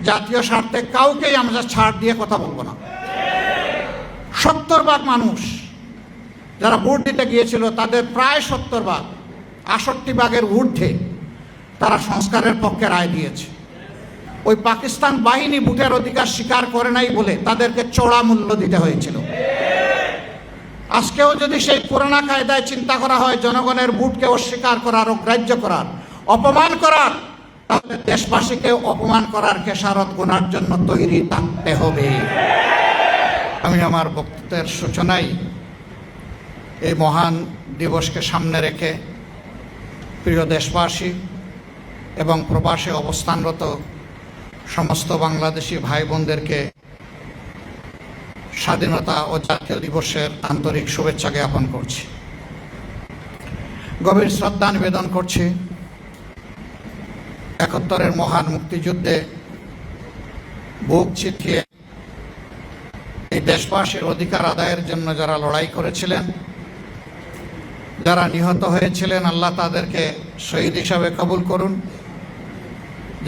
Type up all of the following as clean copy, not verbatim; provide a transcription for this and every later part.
জাতীয় স্বার্থে কাউকেই আমরা ছাড় দিয়ে কথা বলবো না। 70 ভাগ মানুষ যারা ভোট দিতে গিয়েছিল তাদের প্রায় 70 ভাগ, 68 ভাগের ঊর্ধ্বে তারা সংস্কারের পক্ষে রায় দিয়েছে। ওই পাকিস্তান বাহিনী ভোটের অধিকার স্বীকার করে নাই বলে তাদেরকে চড়া মূল্য দিতে হয়েছিল। আজকেও যদি সেই পুরানা কায়দায় চিন্তা করা হয় জনগণের ভোটকে অস্বীকার করার, অগ্রাহ্য করার, অপমান করার, তাহলে দেশবাসীকে অপমান করার খেসারত গোনার জন্য তৈরি থাকতে হবে। আমি আমার বক্তব্যের সূচনায় এই মহান দিবসকে সামনে রেখে প্রিয় দেশবাসী এবং প্রবাসে অবস্থানরত সমস্ত বাংলাদেশি ভাই বোনদেরকে স্বাধীনতা ও জাতীয় দিবসের আন্তরিক শুভেচ্ছা জ্ঞাপন করছি। গভীর শ্রদ্ধা নিবেদন করছি 71-এর মহান মুক্তিযুদ্ধে বুক চিতিয়ে এই দেশবাসীর অধিকার আদায়ের জন্য যারা লড়াই করেছিলেন, যারা নিহত হয়েছিলেন, আল্লাহ তাদেরকে শহীদ হিসাবে কবুল করুন।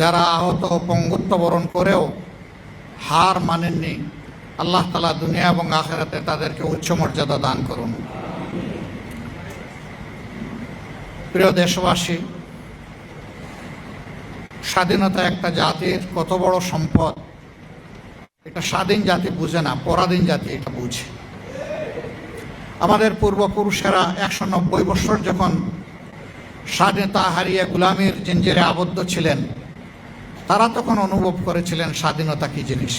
যারা আহত পঙ্গুত্ব বরণ করেও হার মানেননি, আল্লাহ তাআলা দুনিয়া এবং আখিরাতে তাদেরকে উচ্চ মর্যাদা দান করুন। প্রিয় দেশবাসী, স্বাধীনতা একটা জাতির কত বড় সম্পদ এটা স্বাধীন জাতি বুঝে না, পরাধীন জাতি এটা বুঝে। আমাদের পূর্বপুরুষেরা 190 বছর যখন স্বাধীনতা হারিয়ে গোলামির জিঞ্জিরে আবদ্ধ ছিলেন, তারা তখন অনুভব করেছিলেন স্বাধীনতা কি জিনিস।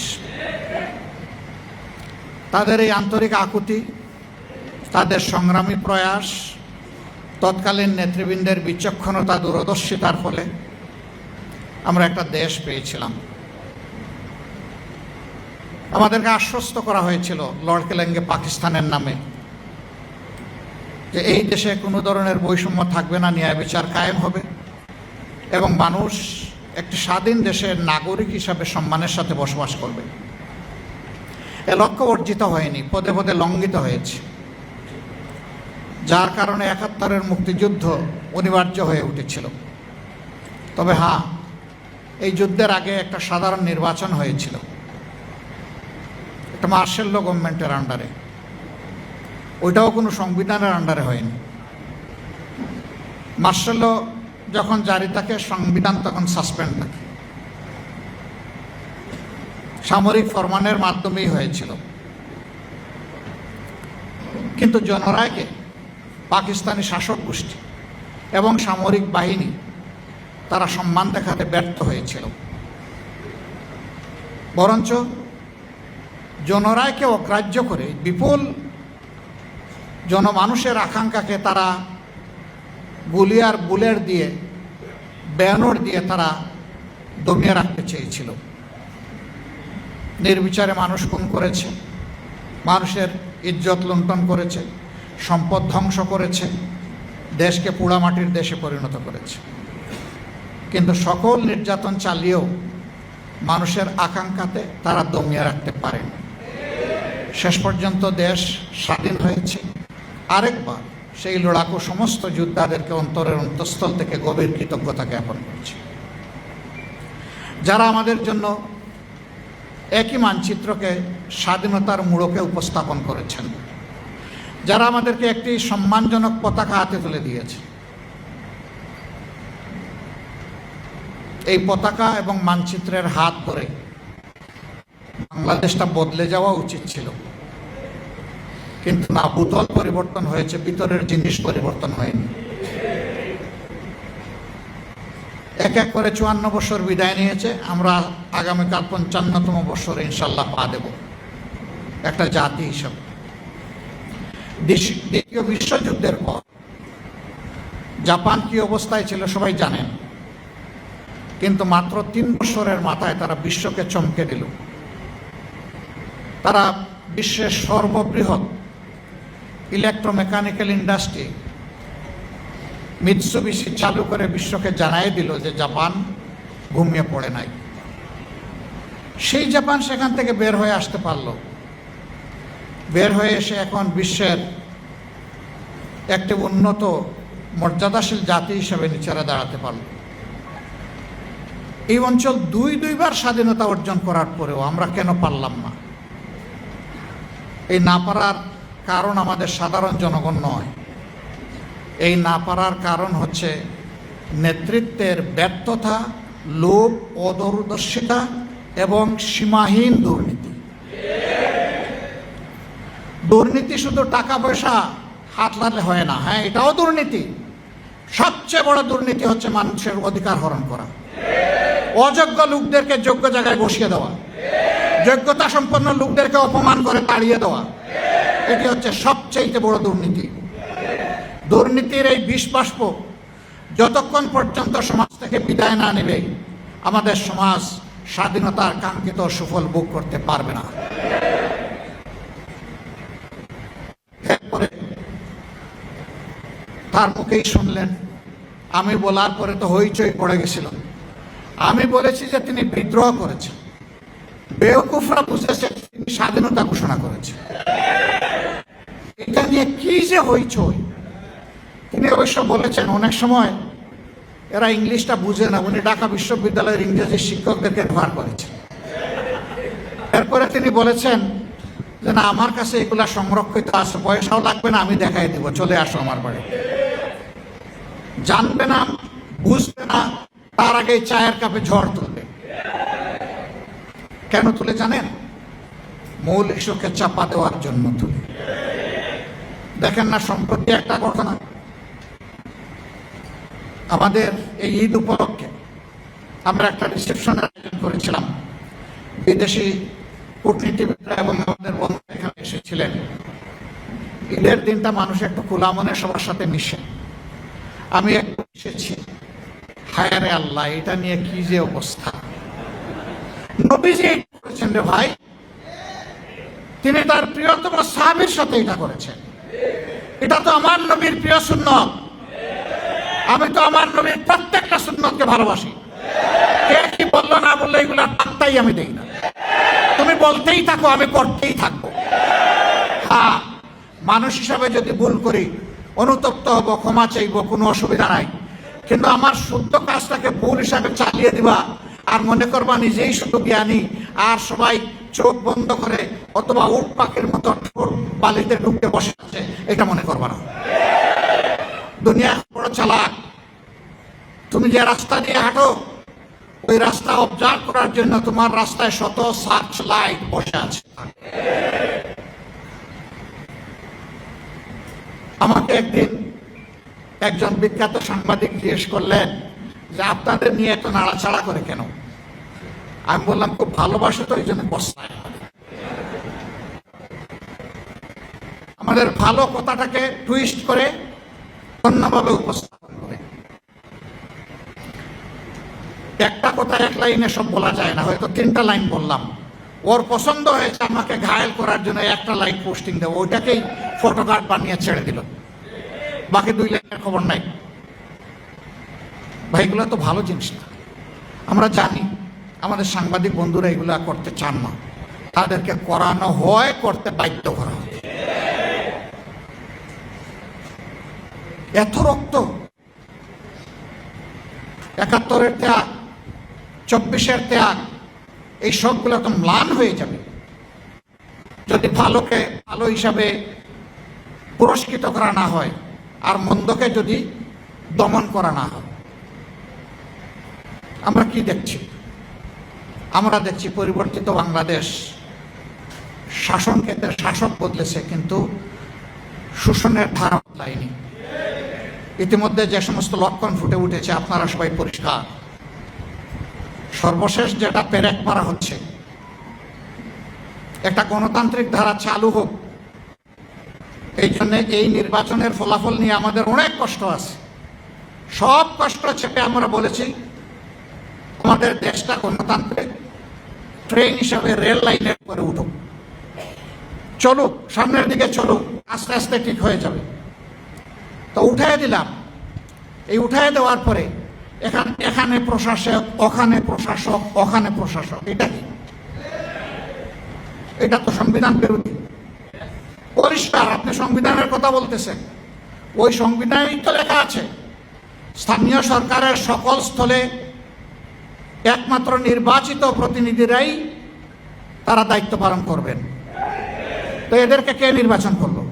তাদের এই আন্তরিক আকুতি, তাদের সংগ্রামী প্রয়াস, তৎকালীন নেতৃবৃন্দের বিচক্ষণতা, দূরদর্শিতার ফলে আমরা একটা দেশ পেয়েছিলাম। আমাদেরকে আশ্বস্ত করা হয়েছিল লড়কেলেঙ্গে পাকিস্তানের নামে যে এই দেশে কোনো ধরনের বৈষম্য থাকবে না, ন্যায় বিচার কায়েম হবে এবং মানুষ একটি স্বাধীন দেশের নাগরিক হিসাবে সম্মানের সাথে বসবাস করবে। এ লক্ষ্য অর্জিত হয়নি, পদে পদে লঙ্ঘিত হয়েছে, যার কারণে 71-এর মুক্তিযুদ্ধ অনিবার্য হয়ে উঠেছিল। তবে হ্যাঁ, এই যুদ্ধের আগে একটা সাধারণ নির্বাচন হয়েছিল, একটা মার্শাল ল গভর্নমেন্টের আন্ডারে। ওইটাও কোনো সংবিধানের আন্ডারে হয়নি। মার্শাল ল যখন জারি থাকে, সংবিধান তখন সাসপেন্ড থাকে। সামরিক ফরমানের মাধ্যমেই হয়েছিল। কিন্তু জনরায়কে পাকিস্তানি শাসক গোষ্ঠী এবং সামরিক বাহিনী তারা সম্মান দেখাতে ব্যর্থ হয়েছিল। বরঞ্চ জনরায়কে অগ্রাহ্য করে বিপুল জনমানুষের আকাঙ্ক্ষাকে তারা গুলি আর বুলেট দিয়ে, ব্যানর দিয়ে তারা দমিয়ে রাখতে চেয়েছিল। নির্বিচারে মানুষ খুন করেছে, মানুষের ইজ্জত লুণ্ঠন করেছে, সম্পদ ধ্বংস করেছে, দেশকে পোড়ামাটির দেশে পরিণত করেছে। কিন্তু সকল নির্যাতন চালিয়েও মানুষের আকাঙ্ক্ষাতে তারা দমিয়ে রাখতে পারেন। শেষ পর্যন্ত দেশ স্বাধীন হয়েছে। আরেকবার সেই লড়াকু সমস্ত যোদ্ধাদেরকে অন্তরের অন্তঃস্থল থেকে গভীর কৃতজ্ঞতা জ্ঞাপন করছে, যারা আমাদের জন্য একই মানচিত্রকে স্বাধীনতার মূঢ়কে উপস্থাপন করেছেন, যারা আমাদেরকে একটি সম্মানজনক পতাকা হাতে তুলে দিয়েছে। এই পতাকা এবং মানচিত্রের হাত ধরে বাংলাদেশটা বদলে যাওয়া উচিত ছিল, কিন্তু না, ভূতল পরিবর্তন হয়েছে, ভিতরের জিনিস পরিবর্তন হয়নি। এক এক করে 54 বছর বিদায় নিয়েছে। আমরা আগামীকাল 55তম বছরে ইনশাল্লাহ পা দেব একটা জাতি হিসাবে। দ্বিতীয় বিশ্বযুদ্ধের পর জাপান কি অবস্থায় ছিল সবাই জানেন, কিন্তু মাত্র 3 বছরের মাথায় তারা বিশ্বকে চমকে দিল। তারা বিশ্বের সর্ববৃহৎ ইলেকট্রোমেকানিক্যাল ইন্ডাস্ট্রি মিৎসুবিশি চালু করে বিশ্বকে জানাই দিল যে জাপান ঘুমিয়ে পড়ে নাই। সেই জাপান সেখান থেকে বের হয়ে আসতে পারল, বের হয়ে এসে এখন বিশ্বের একটি উন্নত মর্যাদাশীল জাতি হিসেবে নিচেরা দাঁড়াতে পারল। এই অঞ্চল দুইবার স্বাধীনতা অর্জন করার পরেও আমরা কেন পারলাম না? এই না পারার কারণ আমাদের সাধারণ জনগণ নয়। এই না পারার কারণ হচ্ছে নেতৃত্বের ব্যর্থতা, লোভ, অদূরদর্শিতা এবং সীমাহীন দুর্নীতি। দুর্নীতি শুধু টাকা পয়সা হাতলালে হয় না, হ্যাঁ এটাও দুর্নীতি। সবচেয়ে বড় দুর্নীতি হচ্ছে মানুষের অধিকার হরণ করা, অযোগ্য লোকদেরকে যোগ্য জায়গায় বসিয়ে দেওয়া, যোগ্যতা সম্পন্ন লোকদেরকে অপমান করে তাড়িয়ে দেওয়া, এটি হচ্ছে সবচেয়ে বড় দুর্নীতি। দুর্নীতির এই বিষবাষ্প যতক্ষণ পর্যন্ত সমাজ থেকে বিদায় না নেবে, আমাদের সমাজ স্বাধীনতার কাঙ্ক্ষিত সুফল ভোগ করতে পারবে না। এরপরে তার মুখেই শুনলেন, আমি বলার পরে তো হইচই পড়ে গেছিল। আমি বলেছি যে তিনি বিদ্রোহ করেছেন, বেওকুফরা বুঝেছে তিনি স্বাধীনতা ঘোষণা করেছেন। এটা নিয়ে কি যে হইচই। তিনি অবশ্য বলেছেন অনেক সময় এরা ইংলিশটা বুঝে না, উনি ঢাকা বিশ্ববিদ্যালয়ের ইংরেজি শিক্ষকদেরকে ব্যবহার করেছেন। এরপরে তিনি বলেছেন যে না, আমার কাছে এগুলা সংরক্ষিত আছে, পয়সাও লাগবে না, আমি দেখাই দেব, চলে আসো আমার বাড়ি। জানবে না, বুঝবে না, তার আগে চায়ের কাপে ঝড় তুলবে। কেন তুলে জানেন? মূল ইস্যুকে চাপা দেওয়ার জন্য তুলে। দেখেন না, সম্প্রতি একটা ঘটনা, আমাদের এই ঈদ উপলক্ষে আমরা একটা রিসেপশনের আয়োজন করেছিলাম। বিদেশি কূটনীতিবিদরা এবং আমাদের বন্ধুরা এখানে এসেছিলেন। ঈদের দিনটা মানুষ একটু খোলা মনে সবার সাথে মিশে। আমি একটু মিশেছি, হায় রে আল্লাহ, এটা নিয়ে কি যে অবস্থা। নবীজি করেছেন রে ভাই, তিনি তার প্রিয়তম সাহাবীর সাথে এটা করেছেন। এটা তো আমার নবীর প্রিয় সুন্নত। আমি তো আমার নবীর প্রত্যেকটা সুন্নতকে ভালোবাসি। কে কি বললো না বললো এগুলো পাত্তাই আমি দেই না। তুমি বলতেই থাকো, আমি করতেই থাকবো। হ্যাঁ, মানুষ হিসাবে যদি ভুল করি অনুতপ্ত হব, ক্ষমা চাইব, কোনো অসুবিধা নাই। কিন্তু আমার শুদ্ধ কাজটাকে ভুল হিসাবে চালিয়ে দিবা আর মনে করবা নিজেই শুধু জ্ঞানী, আর সবাই চোখ বন্ধ করে অথবা উট পাখির মতো ঠোঁট বালিতে ঢুকতে বসে আছে, এটা মনে করবা না। দুনিয়া বড় চালাক। তুমি যে রাস্তা দিয়ে হাঁটো, ওই রাস্তা অবজার্ভ করার জন্য তোমার রাস্তায় শত সার্চ লাইট বসে আছে। আমাকে একদিন একজন বিখ্যাত সাংবাদিক জিজ্ঞেস করলেন যে আপনাদের নিয়ে এত নাড়াচাড়া করে কেন? আমি বললাম খুব ভালোবাসে তো, এই জন্য বস্তায় আমাদের ভালো কথাটাকে টুইস্ট করে অন্যভাবে উপস্থাপন করে। একটা কথা এক লাইনে সব বলা যায় না, হয়তো 3টা লাইন বললাম। ওর পছন্দ হয়েছে আমাকে ঘায়েল করার জন্য একটা লাইন পোস্টিং দেবো, ওইটাকেই ফটোকার্ড বানিয়ে ছেড়ে দিল, বাকি 2 লাইনের খবর নাই। ভাই, এগুলো তো ভালো জিনিস না। আমরা জানি আমাদের সাংবাদিক বন্ধুরা এগুলা করতে চান না, তাদেরকে করানো হয়, করতে বাধ্য করা হয়। এত রক্ত, 71-এর ত্যাগ, 24-এর ত্যাগ, এই সবগুলো তো ম্লান হয়ে যাবে যদি ভালোকে ভালো হিসাবে পুরস্কৃত করা না হয় আর মন্দকে যদি দমন করা না হয়। আমরা কি দেখছি? আমরা দেখছি পরিবর্তিত বাংলাদেশ। শাসন ক্ষেত্রে শাসক বদলেছে, কিন্তু শোষণের ধারা বদলায়নি। ইতিমধ্যে যে সমস্ত লক্ষণ ফুটে উঠেছে আপনারা সবাই পরিষ্কার। সর্বশেষ যেটা পেরেক মারা হচ্ছে, একটা গণতান্ত্রিক ধারা চালু হোক, এই জন্য এই নির্বাচনের ফলাফল নিয়ে আমাদের অনেক কষ্ট আছে। সব কষ্ট চেপে আমরা বলেছি আমাদের দেশটা গণতান্ত্রিক ট্রেন হিসাবে রেল লাইনের উপরে উঠুক, চলুক, সামনের দিকে চলুক, আস্তে আস্তে ঠিক হয়ে যাবে। তো উঠাই দিলাম। এই উঠাই দেওয়ার পরে এখানে প্রশাসক, ওখানে প্রশাসক, ওখানে প্রশাসক, এটা কি? এটা তো সংবিধান বিরোধী। পরিষ্কার আপনি সংবিধানের কথা বলতেছেন, ওই সংবিধানেই তো লেখা আছে স্থানীয় সরকারের সকল স্থলে একমাত্র নির্বাচিত প্রতিনিধিরাই তারা দায়িত্ব পালন করবেন। তো এদেরকে কে নির্বাচন করলো?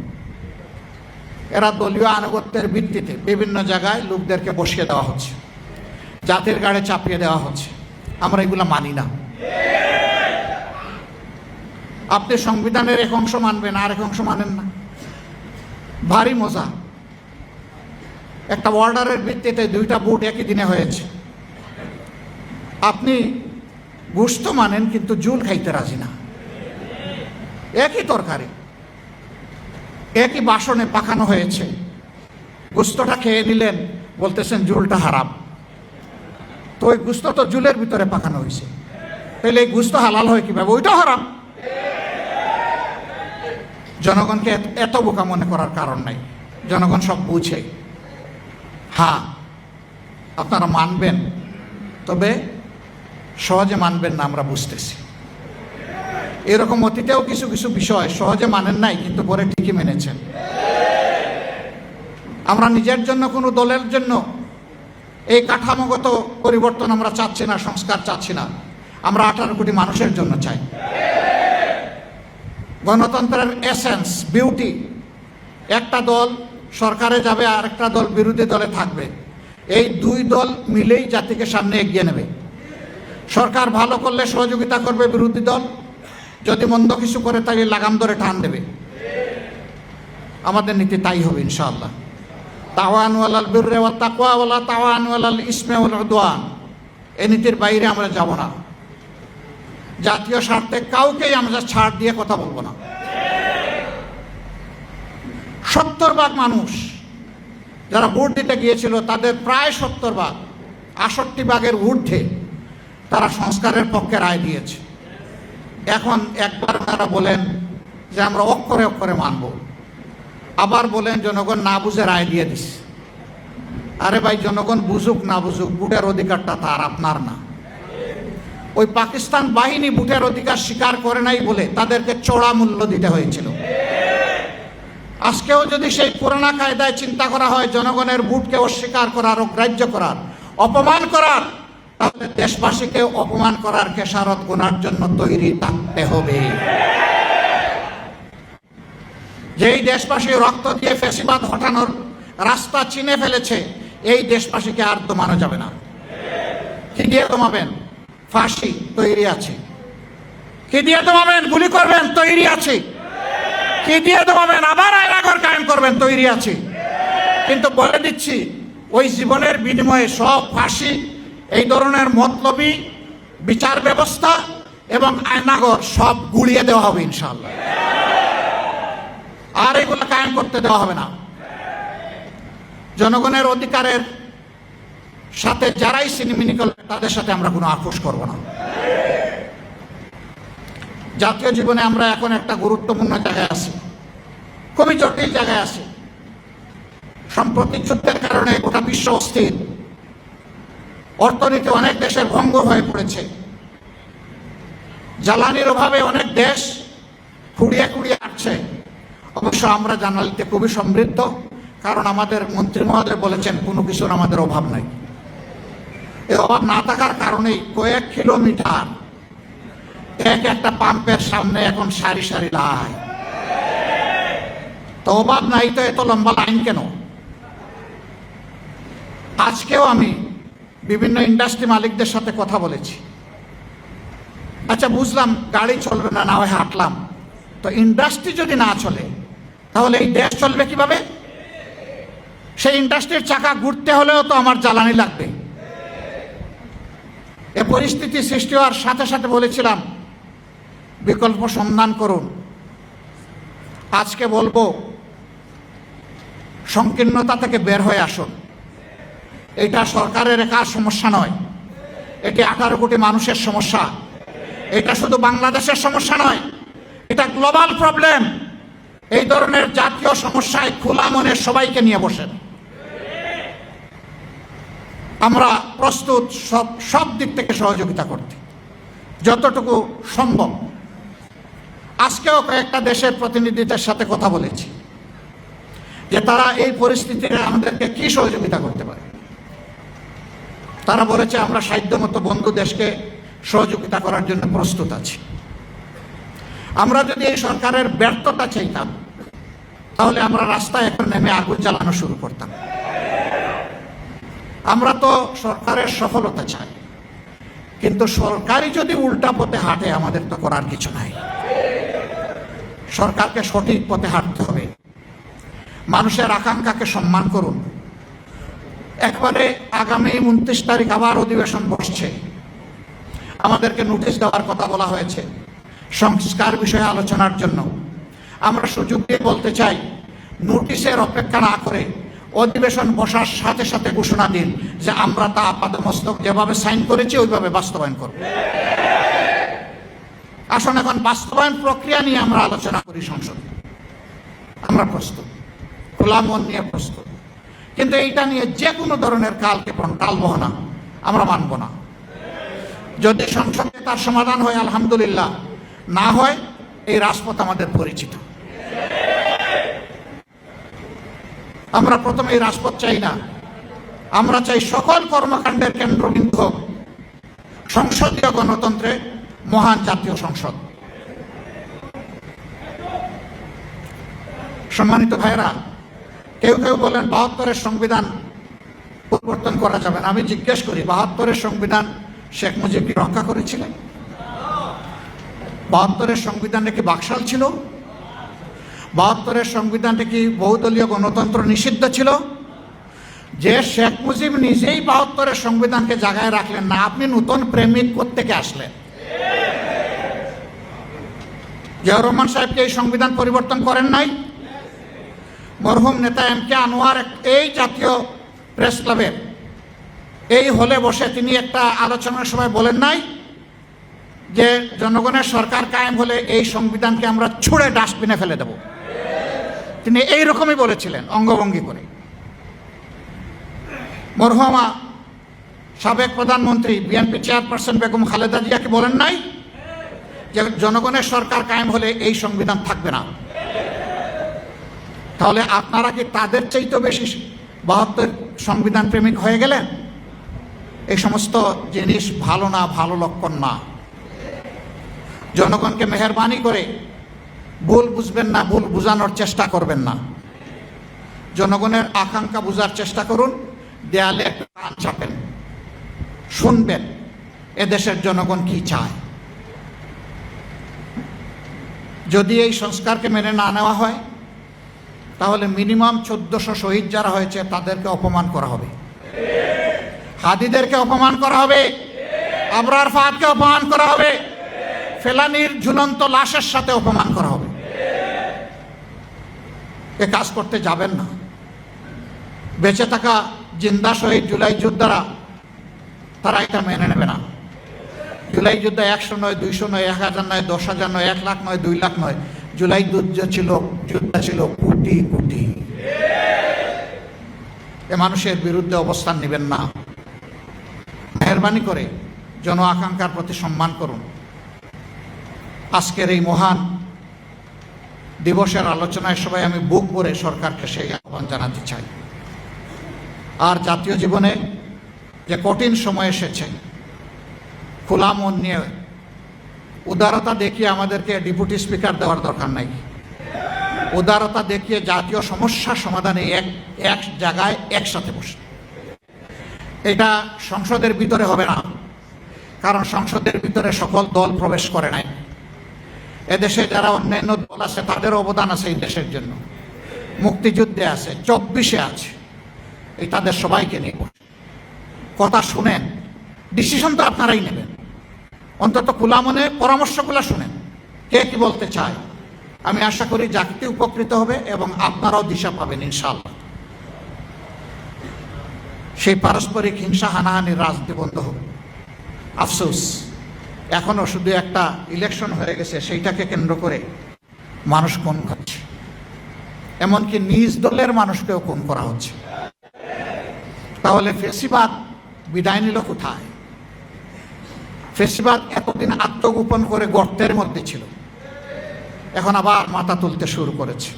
এরা দলীয় আনুগত্যের ভিত্তিতে বিভিন্ন জায়গায় লোকদেরকে বসিয়ে দেওয়া হচ্ছে, জাতির গাড়ে চাপিয়ে দেওয়া হচ্ছে। আমরা এগুলো মানি না। আপনি সংবিধানের এক অংশ মানবেন, আর এক অংশ মানেন না। ভারী মজা। একটা অর্ডারের ভিত্তিতে দুইটা ভোট একই দিনে হয়েছে। আপনি গোশত মানেন কিন্তু জুল খাইতে রাজি না। একই তরকারি একই বাসনে পাকানো হয়েছে, গোস্তটা খেয়ে নিলেন, বলতেছেন জুলটা হারাম। তো ওই গোস্ত তো জুলের ভিতরে পাকানো হয়েছে, তাহলে এই গোস্ত হালাল হয় কিভাবে? ওইটাও হারাম। জনগণকে এত বোকা মনে করার কারণ নাই, জনগণ সব বুঝে। হ্যাঁ, আপনারা মানবেন, তবে সহজে মানবেন না, আমরা বুঝতেছি। এরকম অতীতেও কিছু কিছু বিষয় সহজে মানেন নাই, কিন্তু পরে ঠিকই মেনেছেন। আমরা নিজের জন্য, কোনো দলের জন্য এই কাঠামোগত পরিবর্তন আমরা চাচ্ছি না, সংস্কার চাচ্ছি না। আমরা 18 কোটি মানুষের জন্য চাই। গণতন্ত্রের এসেন্স, বিউটি, একটা দল সরকারে যাবে আর একটা দল বিরোধী দলে থাকবে, এই দুই দল মিলেই জাতিকে সামনে এগিয়ে নেবে। সরকার ভালো করলে সহযোগিতা করবে বিরোধী দল, যদি মন্দ কিছু করে তাহলে লাগাম ধরে টান দেবে। আমাদের নীতি তাই হবে ইনশাআল্লাহ। তাওয়ানু আলাল বিররি ওয়াত তাকওয়া ওয়ালা তাওয়ানু আলাল ইসমি ওয়াল উদওয়ান। এই নীতির বাইরে আমরা যাব না। জাতীয় স্বার্থে কাউকেই আমরা ছাড় দিয়ে কথা বলবো না। 70% মানুষ যারা ভোট দিতে গিয়েছিল, তাদের প্রায় 70%, 68% ঊর্ধ্বে তারা সংস্কারের পক্ষে রায় দিয়েছে। এখন একবার তারা বলেন যে আমরা অক্ষরে অক্ষরে মানব, আবার বলেন জনগণ না বুঝে রায় দিয়ে দিচ্ছে। আরে ভাই, জনগণ বুঝুক না বুঝুক, ভোটের অধিকারটা তার, আপনার না। ওই পাকিস্তান বাহিনী ভোটের অধিকার স্বীকার করে নাই বলে তাদেরকে চড়া মূল্য দিতে হয়েছিল। আজকেও যদি সেই পুরানা কায়দায় চিন্তা করা হয়, জনগণের ভোটকে অস্বীকার করার, অগ্রাহ্য করার, অপমান করার, তাহলে দেশবাসীকে অপমান করার খেসারত গোনার জন্য তৈরি থাকতে হবে। যেই দেশবাসী রক্ত দিয়ে ফ্যাসিবাদ হটানোর রাস্তা চিনে ফেলেছে, এই দেশবাসীকে আর দমানো যাবে না। কি দিয়ে দমাবেন? ফাঁসি তৈরি আছে। কি দিয়ে দমাবেন? গুলি করবেন, তৈরি আছে। কি দিয়ে দমাবেন? আবার আয়নাঘর কায়েম করবেন, তৈরি আছে। কিন্তু বলে দিচ্ছি, ওই জীবনের বিনিময়ে সব ফাঁসি, এই ধরনের মতলবী বিচার ব্যবস্থা এবং আয়নাঘর সব গুলিয়ে দেওয়া হবে ইনশাআল্লাহ। আর এগুলো কায়েম করতে দেওয়া হবে না। জনগণের অধিকারের সাথে যারাই সিনেমিনি করবে, তাদের সাথে আমরা কোনো আপোষ করব না। জাতীয় জীবনে আমরা এখন একটা গুরুত্বপূর্ণ জায়গায় আছি, খুবই জটিল জায়গায় আছি। সম্প্রতি যুদ্ধের কারণে গোটা বিশ্ব অস্থির, অর্থনীতি অনেক দেশের ভঙ্গ হয়ে পড়েছে। জ্বালানির অভাবে অনেক দেশ খুঁড়িয়ে খুঁড়িয়ে আসছে। অবশ্য আমরা জ্বালানিতে খুবই সমৃদ্ধ, কারণ আমাদের মন্ত্রী মহোদয় বলেছেন কোনো কিছুর আমাদের অভাব নাই। এই অভাব না থাকার কারণেই কয়েক কিলোমিটার একটা পাম্পের সামনে এখন সারি সারি লাইন। তো অভাব নাই তো এত লম্বা লাইন কেন? আজকেও আমি বিভিন্ন ইন্ডাস্ট্রি মালিকদের সাথে কথা বলেছি। আচ্ছা, বুঝলাম গাড়ি চলবে না, না হয় হাঁটলাম। তো ইন্ডাস্ট্রি যদি না চলে, তাহলে এই দেশ চলবে কিভাবে? সেই ইন্ডাস্ট্রির চাকা ঘুরতে হলেও তো আমার জ্বালানি লাগবে। এ পরিস্থিতি সৃষ্টি হওয়ার সাথে সাথে বলেছিলাম বিকল্প সন্ধান করুন। আজকে বলবো সংকীর্ণতা থেকে বের হয়ে আসুন। এটা সরকারের একার সমস্যা নয়, এটি 18 কোটি মানুষের সমস্যা। এটা শুধু বাংলাদেশের সমস্যা নয়, এটা গ্লোবাল প্রবলেম। এই ধরনের জাতীয় সমস্যায় খোলা মনে সবাইকে নিয়ে বসেন। আমরা প্রস্তুত সব দিক থেকে সহযোগিতা করতে, যতটুকু সম্ভব। আজকেও কয়েকটা দেশের প্রতিনিধিদের সাথে কথা বলেছি যে তারা এই পরিস্থিতিতে আমাদেরকে কি সহযোগিতা করতে পারে। তারা বলেছে আমরা সাধ্যমতো বন্ধু দেশকে সহযোগিতা করার জন্য প্রস্তুত আছি। আমরা যদি এই সরকারের ব্যর্থতা চাইতাম, তাহলে আমরা রাস্তায় এখন নেমে আগুন জ্বালানো শুরু করতাম। আমরা তো সরকারের সফলতা চাই, কিন্তু সরকারই যদি উল্টা পথে হাঁটে, আমাদের তো করার কিছু নাই। সরকারকে সঠিক পথে হাঁটতে হবে। মানুষের আকাঙ্ক্ষাকে সম্মান করুন। একবারে আগামী 29 তারিখ আবার অধিবেশন বসছে, আমাদেরকে নোটিশ দেওয়ার কথা বলা হয়েছে সংস্কার বিষয়ে আলোচনার জন্য। আমরা সুযোগ দিয়ে বলতে চাই, নোটিশের অপেক্ষা না করে অধিবেশন বসার সাথে সাথে ঘোষণা দিন যে আমরা তা আপাদমস্তক যেভাবে সাইন করেছি ওইভাবে বাস্তবায়ন করব। আসুন এখন বাস্তবায়ন প্রক্রিয়া নিয়ে আমরা আলোচনা করি সংসদে। আমরা প্রস্তুত, খোলা মন নিয়ে প্রস্তুত, কিন্তু এইটা নিয়ে যে কোনো ধরনের কালক্ষেপণ, টালবাহানা আমরা মানব না। যদি সংসদে তার সমাধান হয় আলহামদুলিল্লাহ, না হয় এই রাজপথ আমাদের পরিচিত। আমরা প্রথমে এই রাজপথ চাই না, আমরা চাই সকল কর্মকাণ্ডের কেন্দ্রবিন্দু সংসদীয় গণতন্ত্রে মহান জাতীয় সংসদ। সম্মানিত ভাইরা, কেউ কেউ বলেন 72-এর সংবিধান পরিবর্তন করা যাবে না। আমি জিজ্ঞেস করি, 72-এর সংবিধান শেখ মুজিব কি রক্ষা করেছিলেন? 72-এর সংবিধানটা কি বাকশাল ছিল? 72-এর সংবিধানটা কি বহুদলীয় গণতন্ত্র নিষিদ্ধ ছিল? যে শেখ মুজিব নিজেই 72-এর সংবিধানকে জায়গায় রাখলেন না, আপনি নতুন প্রেমিক কোত্থেকে আসলেন? জিয়াউর রহমান সাহেবকে এই সংবিধান পরিবর্তন করেন নাই? মরহুম নেতা এম.কে. আনোয়ার এই জাতীয় প্রেস ক্লাবের এই হলে বসে তিনি একটা আলোচনার সময় বলেন নাই যে জনগণের সরকার কায়েম হলে এই সংবিধানকে আমরা ছুঁড়ে ডাস্টবিনে ফেলে দেব? তিনি এইরকমই বলেছিলেন অঙ্গভঙ্গি করে। মরহুমা সাবেক প্রধানমন্ত্রী বিএনপি চেয়ারপারসন বেগম খালেদা জিয়াকে বলেন নাই যে জনগণের সরকার কায়েম হলে এই সংবিধান থাকবে না? তাহলে আপনারা কি তাদের চাইতে বেশি 72 সংবিধান প্রেমিক হয়ে গেলেন? এই সমস্ত জিনিস ভালো না, ভালো লক্ষণ না। জনগণকে মেহেরবানি করে ভুল বুঝবেন না, ভুল বুঝানোর চেষ্টা করবেন না। জনগণের আকাঙ্ক্ষা বুঝার চেষ্টা করুন, দেয়ালে একটা কান চাপেন, শুনবেন এদেশের জনগণ কি চায়। যদি এই সংস্কারকে মেনে না নেওয়া হয়, তাহলে মিনিমাম 1400 শহীদ যারা হয়েছে তাদেরকে অপমান করা হবে, হাদিদেরকে অপমান করা হবে, আবরার ফাহাদকে অপমান করা হবে, ফেলানির ঝুলন্ত লাশের সাথে অপমান করা হবে। এ কাজ করতে যাবেন না। বেঁচে থাকা জিন্দা শহীদ জুলাই যোদ্ধারা তারা এটা মেনে নেবে না। জুলাই যুদ্ধ 100 নয়, 200 নয়, 1000 নয়, 10,000 নয়, 1 লাখ নয়, 2 লাখ নয়, জুলাই যুদ্ধ ছিল কোটি কোটি। এ মানুষের বিরুদ্ধে অবস্থান নেবেন না। মেহেরবানি করে জন আকাঙ্ক্ষার প্রতি সম্মান করুন। আজকের এই মহান দিবসের আলোচনায় সবাই আমি বুক ভরে সরকারকে সেই আহ্বান জানাতে চাই। আর জাতীয় জীবনে যে কঠিন সময় এসেছে, খোলা মন নিয়ে উদারতা দেখিয়ে আমাদেরকে ডেপুটি স্পিকার দেওয়ার দরকার নাই। উদারতা দেখিয়ে জাতীয় সমস্যা সমাধানে এক জায়গায় একসাথে বসে। এটা সংসদের ভিতরে হবে না, কারণ সংসদের ভিতরে সকল দল প্রবেশ করে নাই। এদেশে যারা অন্যান্য দল আছে তাদের অবদান আছে এই দেশের জন্য, মুক্তিযুদ্ধে আছে, 24-এ আছে। এই তাদের সবাইকে নিয়ে কথা শুনেন, ডিসিশন তো আপনারাই নেবেন। অন্তত খোলা মনে পরামর্শগুলো শুনেন, কে কি বলতে চায়। আমি আশা করি জাতি উপকৃত হবে এবং আপনারাও দিশা পাবেন ইনশাআল্লাহ। সেই পারস্পরিক হিংসা হানাহানির রাজনীতি বন্ধ হবে। আফসোস, এখনো শুধু একটা ইলেকশন হয়ে গেছে, সেইটাকে কেন্দ্র করে মানুষ খুন করছে, এমনকি নিজ দলের মানুষকেও খুন করা হচ্ছে। তাহলে ফেসিবাদ বিদায় নিল কোথায়? ফেসিবাদ এতদিন আত্মগোপন করে গর্তের মধ্যে ছিল, এখন আবার মাথা তুলতে শুরু করেছে।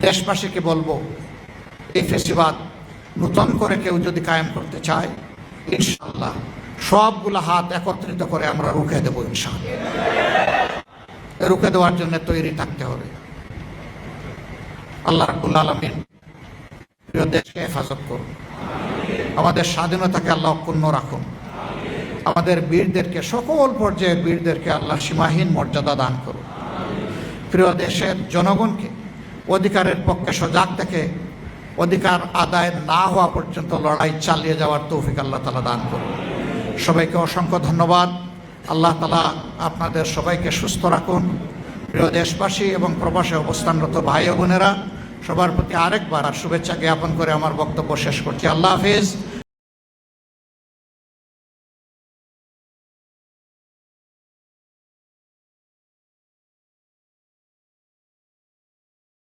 দেশবাসীকে বলবো, এই ফেসিবাদ নতুন করে কেউ যদি কায়েম করতে চায়, ইনশাআল্লাহ সবগুলো হাত একত্রিত করে আমরা রুখে দেবো ইনশাআল্লাহ। রুখে দেওয়ার জন্য তৈরি থাকতে হবে। আল্লাহ রাব্বুল আলামিন প্রিয় দেশকে হেফাজত করুন, আমাদের স্বাধীনতাকে আল্লাহ অক্ষুণ্ণ রাখুন, আমাদের বীরদেরকে, সকল পর্যায়ের বীরদেরকে আল্লাহ সীমাহীন মর্যাদা দান করুন। প্রিয় দেশের জনগণকে অধিকারের পক্ষে সজাগ থেকে অধিকার আদায় না হওয়া পর্যন্ত লড়াই চালিয়ে যাওয়ার তৌফিক আল্লাহ তাআলা দান করুন। সবাইকে অসংখ্য ধন্যবাদ। আল্লাহ তাআলা আপনাদের সবাইকে সুস্থ রাখুন। প্রিয় দেশবাসী এবং প্রবাসে অবস্থানরত ভাই ও বোনেরা, সবার প্রতি আরেকবার শুভেচ্ছা জ্ঞাপন করে আমার বক্তব্য শেষ করছি। আল্লাহ হাফেজ।